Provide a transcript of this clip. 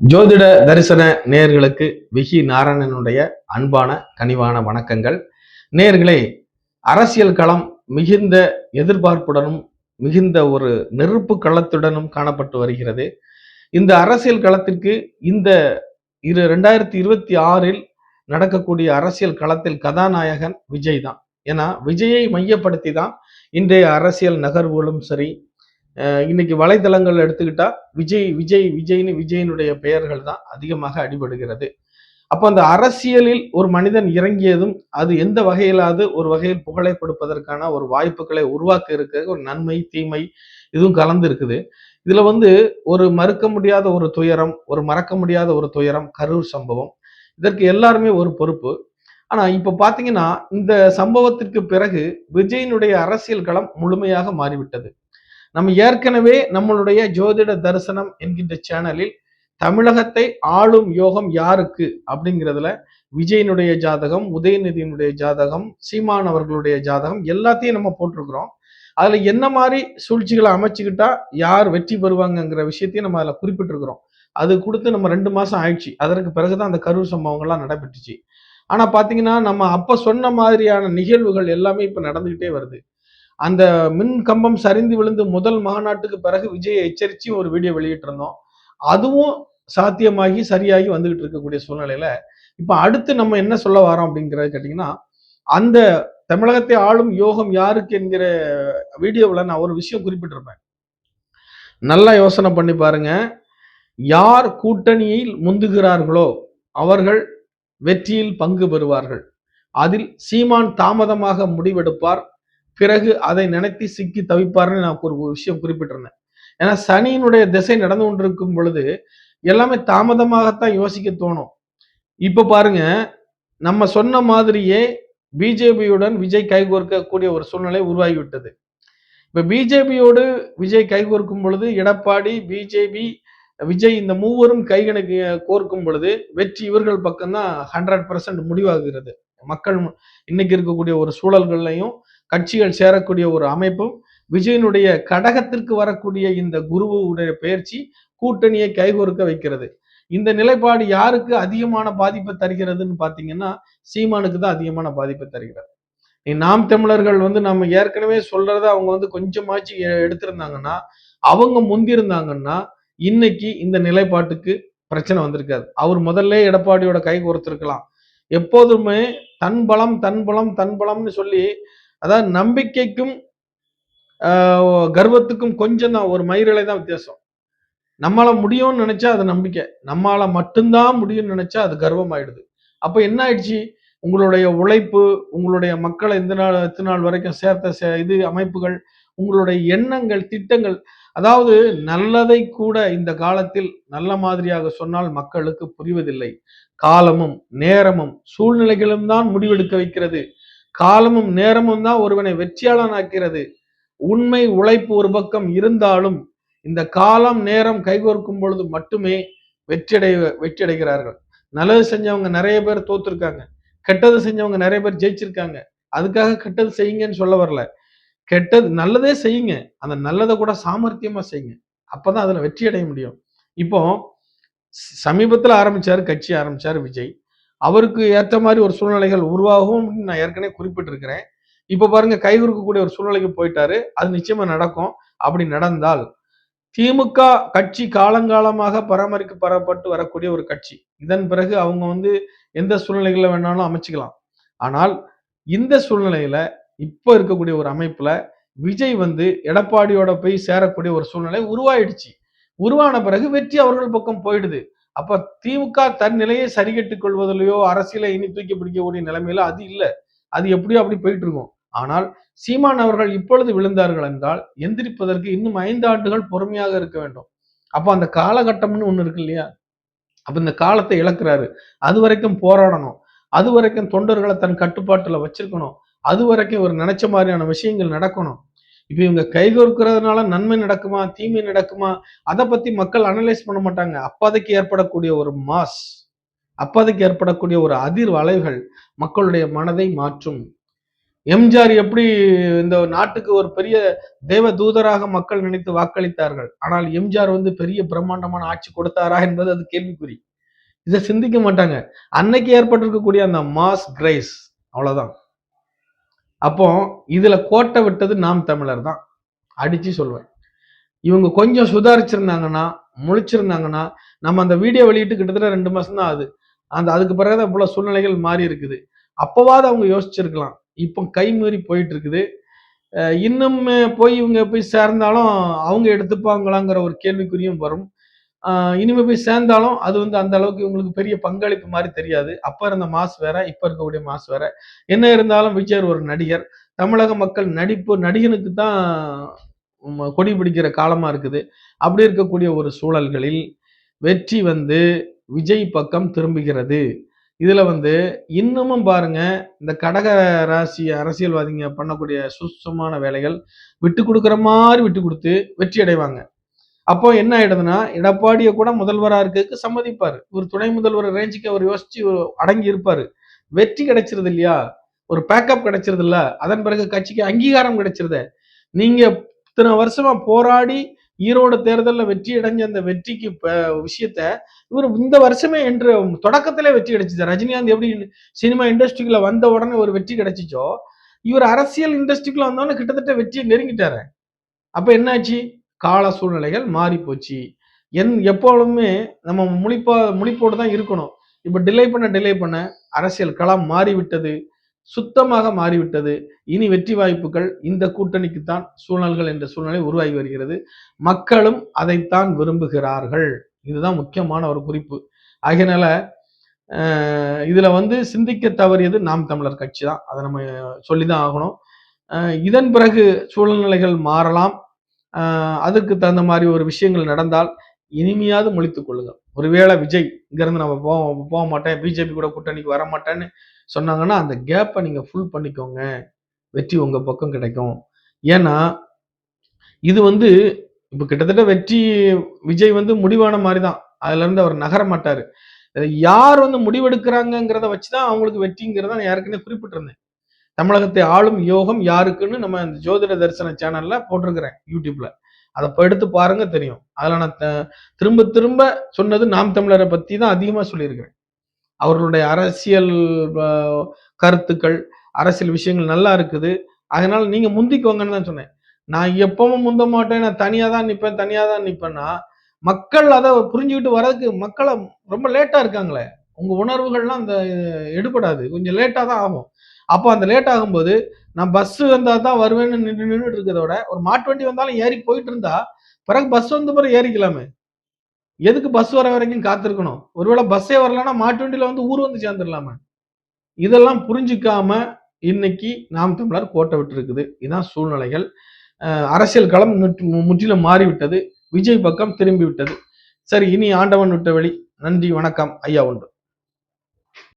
ஜோதிட தரிசன நேயர்களுக்கு விகி நாராயணனுடைய அன்பான கனிவான வணக்கங்கள். நேயர்களே, அரசியல் களம் மிகுந்த எதிர்பார்ப்புடனும் மிகுந்த ஒரு நெருப்பு களத்துடனும் காணப்பட்டு வருகிறது. இந்த அரசியல் களத்திற்கு இந்த 2026 நடக்கக்கூடிய அரசியல் களத்தில் கதாநாயகன் விஜய் தான். ஏன்னா விஜயை மையப்படுத்தி தான் இன்றைய அரசியல் நகர்வுகளும் சரி, இன்னைக்கு வலைதளங்கள் எடுத்துக்கிட்டா விஜய் விஜய் விஜய்னு விஜயனுடைய பெயர்கள் தான் அதிகமாக அடிபடுகிறது. அப்ப அந்த அரசியலில் ஒரு மனிதன் இறங்கியதும் அது எந்த வகையிலாவது ஒரு வகையில் புகழை கொடுப்பதற்கான ஒரு வாய்ப்புகளை உருவாக்க இருக்க ஒரு நன்மை தீமை இதுவும் கலந்து இருக்குது. இதுல ஒரு மறுக்க முடியாத ஒரு துயரம், ஒரு மறக்க முடியாத ஒரு துயரம் கரூர் சம்பவம். இதற்கு எல்லாருமே ஒரு பொறுப்பு. ஆனா இப்ப பாத்தீங்கன்னா இந்த சம்பவத்திற்கு பிறகு விஜயனுடைய அரசியல் களம் முழுமையாக மாறிவிட்டது. நம்ம ஏற்கனவே நம்மளுடைய ஜோதிட தரிசனம் என்கின்ற சேனலில் தமிழகத்தை ஆளும் யோகம் யாருக்கு அப்படிங்கிறதுல விஜயனுடைய ஜாதகம், உதயநிதியினுடைய ஜாதகம், சீமான் அவர்களுடைய ஜாதகம் எல்லாத்தையும் நம்ம போட்டிருக்கிறோம். அதுல என்ன மாதிரி சூழ்ச்சிகளை அமைச்சுக்கிட்டா யார் வெற்றி பெறுவாங்கங்கிற விஷயத்தையும் நம்ம அதுல குறிப்பிட்டிருக்கிறோம். அது கொடுத்து நம்ம 2 மாசம் ஆயிடுச்சு. அதற்கு பிறகுதான் அந்த கரூர் சம்பவங்கள்லாம் நடைபெற்றுச்சு. ஆனா பாத்தீங்கன்னா நம்ம அப்ப சொன்ன மாதிரியான நிகழ்வுகள் எல்லாமே இப்ப நடந்துகிட்டே வருது. அந்த மின் கம்பம் சரிந்து விழுந்து முதல் மாநாட்டுக்கு பிறகு விஜயை எச்சரிச்சு ஒரு வீடியோ வெளியிட்டிருந்தோம். அதுவும் சாத்தியமாகி சரியாகி வந்துகிட்டு இருக்கக்கூடிய சூழ்நிலையில இப்ப அடுத்து நம்ம என்ன சொல்ல வரோம் அப்படிங்கறத கேட்டீங்கன்னா, அந்த தமிழகத்தை ஆளும் யோகம் யாருக்கு என்கிற வீடியோவில் நான் ஒரு விஷயம் குறிப்பிட்டிருப்பேன். நல்லா யோசனை பண்ணி பாருங்க. யார் கூட்டணியில் முந்துகிறார்களோ அவர்கள் வெற்றியில் பங்கு பெறுவார்கள். அதில் சீமான் தாமதமாக முடிவெடுப்பார். பிறகு அதை நினைத்து சிக்கி தவிப்பார்னு நான் ஒரு விஷயம் குறிப்பிட்டிருந்தேன். ஏன்னா சனியினுடைய திசை நடந்து கொண்டிருக்கும் பொழுது எல்லாமே தாமதமாகத்தான் யோசிக்க தோணும். இப்ப பாருங்க, நம்ம சொன்ன மாதிரியே பிஜேபியுடன் விஜய் கைகோர்க்கக்கூடிய ஒரு சூழ்நிலை உருவாகிவிட்டது. இப்ப பிஜேபியோடு விஜய் கைகோர்க்கும் பொழுது எடப்பாடி, பிஜேபி, விஜய் இந்த மூவரும் கைகணக்கு கோர்க்கும் பொழுது வெற்றி இவர்கள் பக்கம்தான் 100% முடிவாகிறது. மக்கள் இன்னைக்கு இருக்கக்கூடிய ஒரு சூழல்கள்லையும் கட்சிகள் சேரக்கூடிய ஒரு அமைப்பும் விஜயனுடைய கடகத்திற்கு வரக்கூடிய இந்த குருவுடைய பயிற்சி கூட்டணியை கைகோர்க்க வைக்கிறது. இந்த நிலைப்பாடு யாருக்கு அதிகமான பாதிப்பை தருகிறதுன்னு பாத்தீங்கன்னா சீமானுக்கு தான் அதிகமான பாதிப்பை தருகிறது. நாம் தமிழர்கள் நம்ம ஏற்கனவே சொல்றத அவங்க கொஞ்சமாச்சு எடுத்திருந்தாங்கன்னா, அவங்க முந்திருந்தாங்கன்னா இன்னைக்கு இந்த நிலைப்பாட்டுக்கு பிரச்சனை வந்திருக்காது. அவர் முதல்ல எடப்பாடியோட கை கோர்த்திருக்கலாம். எப்போதுமே தன் பலம் தன் பலம் தன் பலம்னு சொல்லி, அதாவது நம்பிக்கைக்கும் கர்வத்துக்கும் கொஞ்சம் தான் ஒரு மயிரிழை தான் வித்தியாசம். நம்மளால முடியும்னு நினைச்சா அது நம்பிக்கை, நம்மளால மட்டும்தான் முடியும்னு நினைச்சா அது கர்வம் ஆயிடுது. அப்ப என்ன ஆயிடுச்சு, உங்களுடைய உழைப்பு, உங்களுடைய மக்களை இந்த நாள் இத்தனை நாள் வரைக்கும் சேர்த்த இது அமைப்புகள், உங்களுடைய எண்ணங்கள் திட்டங்கள், அதாவது நல்லதை கூட இந்த காலத்தில் நல்ல மாதிரியாக சொன்னால் மக்களுக்கு புரிவதில்லை. காலமும் நேரமும் சூழ்நிலைகளும் தான் முடிவெடுக்க வைக்கிறது. காலமும் நேரமும் தான் ஒருவனை வெற்றியாளன் ஆக்கிறது. உண்மை உழைப்பு ஒரு பக்கம் இருந்தாலும் இந்த காலம் நேரம் கைகோர்க்கும் பொழுது மட்டுமே வெற்றியடைகிறார்கள். நல்லது செஞ்சவங்க நிறைய பேர் தோத்துருக்காங்க, கெட்டது செஞ்சவங்க நிறைய பேர் ஜெயிச்சிருக்காங்க. அதுக்காக கெட்டது செய்யுங்கன்னு சொல்ல வரல. கெட்டது நல்லதே செய்யுங்க, அந்த நல்லதை கூட சாமர்த்தியமா செய்யுங்க. அப்பதான் அதுல வெற்றி அடைய முடியும். இப்போ சமீபத்துல கட்சி ஆரம்பிச்சாரு விஜய். அவருக்கு ஏற்ற மாதிரி ஒரு சூழ்நிலைகள் உருவாகும் நான் ஏற்கனவே குறிப்பிட்டிருக்கிறேன். இப்ப பாருங்க, கைகுறுக்கக்கூடிய ஒரு சூழ்நிலைக்கு போயிட்டாரு. அது நிச்சயமா நடக்கும். அப்படி நடந்தால் திமுக கட்சி காலங்காலமாக பராமரிக்கப்பட்டு வரக்கூடிய ஒரு கட்சி. இதன் பிறகு அவங்க எந்த சூழ்நிலைகளை வேணாலும் அமைச்சுக்கலாம். ஆனால் இந்த சூழ்நிலையில இப்ப இருக்கக்கூடிய ஒரு அமைப்புல விஜய் எடப்பாடியோட போய் சேரக்கூடிய ஒரு சூழ்நிலை உருவாயிடுச்சு. உருவான பிறகு வெற்றி அவர்கள் பக்கம் போயிடுது. அப்ப திமுக தன் நிலையை சரிகட்டுக் கொள்வதிலேயோ அரசியலை இனி தூக்கி பிடிக்கக்கூடிய நிலைமையில அது இல்ல. அது எப்படியோ அப்படி போயிட்டு இருக்கும். ஆனால் சீமான் அவர்கள் இப்பொழுது விழுந்தார்கள் என்றால் எந்திரிப்பதற்கு இன்னும் 5 ஆண்டுகள் பொறுமையாக இருக்க வேண்டும். அப்ப அந்த காலகட்டம்னு ஒண்ணு இருக்கு இல்லையா? அப்ப இந்த காலத்தை இழக்கிறாரு. அது வரைக்கும் போராடணும். அது வரைக்கும் தொண்டர்களை தன் கட்டுப்பாட்டுல வச்சிருக்கணும். அது வரைக்கும் ஒரு நினைச்ச மாதிரியான விஷயங்கள் நடக்கணும். இப்ப இவங்க கைகோர்க்கிறதுனால நன்மை நடக்குமா, தீமை நடக்குமா, அதை பத்தி மக்கள் அனலைஸ் பண்ண மாட்டாங்க. அப்போதைக்கு ஏற்படக்கூடிய ஒரு மாஸ், அப்போதைக்கு ஏற்படக்கூடிய ஒரு அதிர் வளைவுகள் மக்களுடைய மனதை மாற்றும். எம்ஜிஆர் எப்படி இந்த நாட்டுக்கு ஒரு பெரிய தேவ தூதராக மக்கள் நினைத்து வாக்களித்தார்கள். ஆனால் எம்ஜிஆர் வந்து பெரிய பிரம்மாண்டமான ஆட்சி கொடுத்தாரா என்பது அது கேள்விக்குறி. இதை சிந்திக்க மாட்டாங்க. அன்னைக்கு ஏற்பட்டிருக்கக்கூடிய அந்த மாஸ் கிரைஸ் அவ்வளவுதான். அப்போ இதுல கோட்டை விட்டது நாம் தமிழர் தான். அடிச்சு சொல்வேன். இவங்க கொஞ்சம் சுதாரிச்சிருந்தாங்கன்னா, முழிச்சிருந்தாங்கன்னா, நம்ம அந்த வீடியோ வெளியிட்டு கிட்டத்தட்ட 2 மாசம் தான் ஆகுது. அதுக்கு பிறகுதான் இவ்வளவு சூழ்நிலைகள் மாறி இருக்குது. அப்பவாவது அவங்க யோசிச்சிருக்கலாம். இப்போ கைமீறி போயிட்டு இருக்குது. இன்னும் போய் இவங்க போய் சேர்ந்தாலும் அவங்க எடுத்துப்பாங்களாங்கிற ஒரு கேள்விக்குறியும் வரும். இனிமே போய் சேர்ந்தாலும் அது வந்து அந்த அளவுக்கு இவங்களுக்கு பெரிய பங்களிப்பு மாதிரி தெரியாது. அப்ப இருந்த மாஸ் வேற, இப்ப இருக்கக்கூடிய மாஸ் வேற. என்ன இருந்தாலும் விஜய் ஒரு நடிகர். தமிழக மக்கள் நடிகனுக்கு தான் கொடி பிடிக்கிற காலமா இருக்குது. அப்படி இருக்கக்கூடிய ஒரு சூழல்களில் வெற்றி வந்து விஜய் பக்கம் திரும்புகிறது. இதுல வந்து இன்னமும் பாருங்க, இந்த கடக ராசி அரசியல்வாதிங்க பண்ணக்கூடிய சூட்சமான வேலைகள் விட்டு கொடுக்குற மாதிரி விட்டு கொடுத்து வெற்றி அடைவாங்க. அப்போ என்ன ஆயிடுதுன்னா, எடப்பாடியை கூட முதல்வரா இருக்கிறதுக்கு சம்மதிப்பாரு. ஒரு துணை முதல்வர் ரேஞ்சுக்கு அவர் யோசிச்சு அடங்கி இருப்பாரு. வெற்றி கிடைச்சிருது இல்லையா, ஒரு பேக்கப் கிடைச்சிருது இல்ல, அதன் பிறகு கட்சிக்கு அங்கீகாரம் கிடைச்சிருது. நீங்க இத்தனை வருஷமா போராடி ஈரோடு தேர்தலில் வெற்றி அடைஞ்ச அந்த வெற்றிக்கு விஷயத்த இவர் இந்த வருஷமே என்று தொடக்கத்திலே வெற்றி கிடைச்சிச்சு. ரஜினிகாந்த் எப்படி சினிமா இண்டஸ்ட்ரிக்குள்ள வந்த உடனே ஒரு வெற்றி கிடைச்சிச்சோ, இவர் அரசியல் இண்டஸ்ட்ரிக்குள்ள வந்தோடனே கிட்டத்தட்ட வெற்றியை நெருங்கிட்டாரு. அப்ப என்னாச்சு, கால சூழ்நிலைகள் மாறி போச்சு. எப்பொழுதுமே நம்ம முழிப்போடு தான் இருக்கணும். இப்ப டிலே பண்ண அரசியல் களம் மாறிவிட்டது, சுத்தமாக மாறிவிட்டது. இனி வெற்றி வாய்ப்புகள் இந்த கூட்டணிக்குத்தான் சூழல்கள் என்ற சூழ்நிலை உருவாகி வருகிறது. மக்களும் அதைத்தான் விரும்புகிறார்கள். இதுதான் முக்கியமான ஒரு குறிப்பு. ஆகையினால இதுல வந்து சிந்திக்க தவறியது நாம் தமிழர் கட்சி தான். அதை நம்ம சொல்லிதான் ஆகணும். இதன் பிறகு சூழ்நிலைகள் மாறலாம். அதுக்கு தகுந்த மாதிரி ஒரு விஷயங்கள் நடந்தால் இனிமையாவது முழித்துக் கொள்ளுங்கள். ஒருவேளை விஜய் இங்கிருந்து நம்ம போக மாட்டேன், பிஜேபி கூட கூட்டணிக்கு வர மாட்டேன்னு சொன்னாங்கன்னா அந்த கேப்பை நீங்க ஃபுல் பண்ணிக்கோங்க. வெற்றி உங்க பக்கம் கிடைக்கும். ஏன்னா இது வந்து இப்ப கிட்டத்தட்ட வெற்றி விஜய் வந்து முடிவான மாதிரி தான். அதுல இருந்து அவர் நகர மாட்டாரு. யார் வந்து முடிவெடுக்கிறாங்கிறத வச்சுதான் அவங்களுக்கு வெற்றிங்கிறத நான் ஏற்கனவே குறிப்பிட்டிருந்தேன். தமிழகத்தை ஆளும் யோகம் யாருக்குன்னு நம்ம இந்த ஜோதிட தரிசன சேனல்ல போட்டிருக்கிறேன் யூடியூப்ல. அதை எடுத்து பாருங்க தெரியும். அதுல நான் திரும்ப திரும்ப சொன்னது நாம் தமிழரை பத்தி தான் அதிகமா சொல்லியிருக்கிறேன். அவர்களுடைய அரசியல் கருத்துக்கள், அரசியல் விஷயங்கள் நல்லா இருக்குது. அதனால நீங்க முந்திக்கோங்கன்னு தான் சொன்னேன். நான் எப்பவும் முந்த மாட்டேன், நான் தனியா தான் நிப்பேன்னா மக்கள் அதை புரிஞ்சுக்கிட்டு வர்றதுக்கு மக்களை ரொம்ப லேட்டா இருக்காங்களே. உங்க உணர்வுகள்லாம் அந்த எடுபடாது, கொஞ்சம் லேட்டா தான் ஆகும். அப்போ அந்த லேட் ஆகும்போது நான் பஸ் வந்தா தான் வருவேன்னு நின்றுட்டு இருக்கிறத விட ஒரு மாட்டு வண்டி வந்தாலும் ஏறி போயிட்டு இருந்தா பிறகு பஸ் வந்த பிறகு ஏறிக்கலாமே. எதுக்கு பஸ் வர வரைக்கும் காத்திருக்கணும்? ஒருவேளை பஸ்ஸே வரலன்னா மாட்டு வண்டியில வந்து ஊர் வந்து சேர்ந்துடலாமே. இதெல்லாம் புரிஞ்சுக்காம இன்னைக்கு நாம் தமிழர் கோட்டை விட்டு இருக்குது. இதான் சூழ்நிலைகள். அரசியல் களம் முற்றிலும் மாறிவிட்டது. விஜய் பக்கம் திரும்பி விட்டது. சரி, இனி ஆண்டவன் விட்ட வழி. நன்றி, வணக்கம். ஐயா உண்டு.